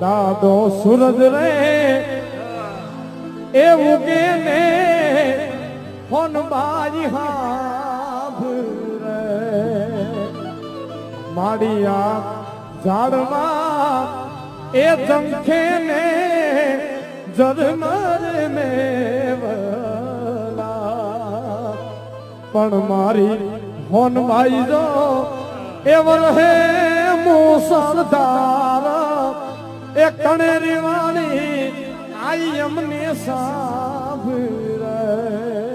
દાદો સૂરજ રે એ ઉગે ને ફોન બાજી હાથ રે માડિયા ઝાડમાં એ જંખે ને જરમર મેવલા પણ મારી હોન ભાઈ જો એ વરહે મુસળધાર એ કણેરી વાળી આઈ અમને સાંભળ